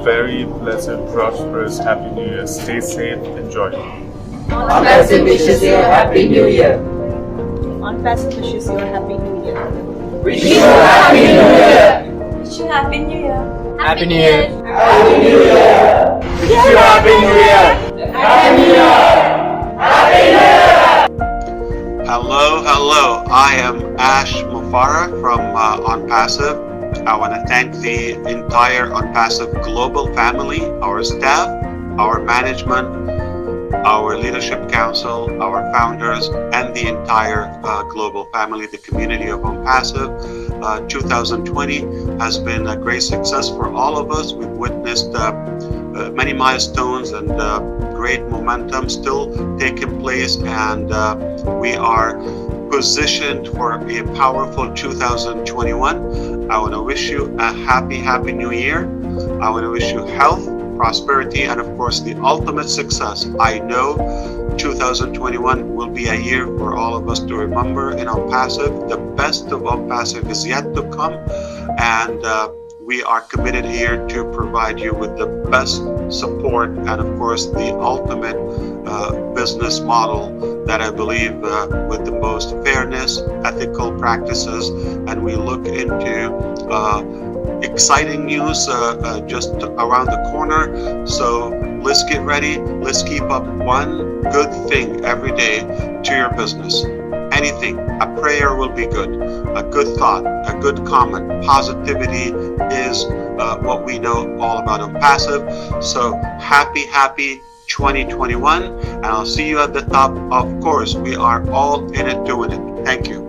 very blessed, prosperous, happy New Year. Stay safe, enjoy. ONPASSIVE wishes you a Happy New Year. ONPASSIVE wishes you a Happy New Year. Wish you a Happy New Year. Wish you a Happy New Year. Happy New Year. Happy New Year. Wish you a Happy New Year. Happy New Year. Happy New Year. Hello. I am Ash Mufareh from OnPassive. I want to thank the entire OnPassive global family, our staff, our management, our leadership council, our founders, and the entire global family, the community of OnPassive. 2020 has been a great success for all of us. We've witnessed many milestones and great momentum still taking place, and we are positioned for a powerful 2021. I want to wish you a happy New Year. I want to wish you health, prosperity, and of course the ultimate success. I know 2021 will be a year for all of us to remember in OnPassive. The best of OnPassive is yet to come, and we are committed here to provide you with the best support and of course the ultimate business model that I believe with the most fairness, ethical practices, and we look into exciting news just around the corner. So let's get ready. Let's keep up one good thing every day to your business. Anything, a prayer will be good, a good thought, a good comment. Positivity is what we know all about OnPassive. So happy 2021, and I'll see you at the top. Of course, we are all in it doing it. Thank you.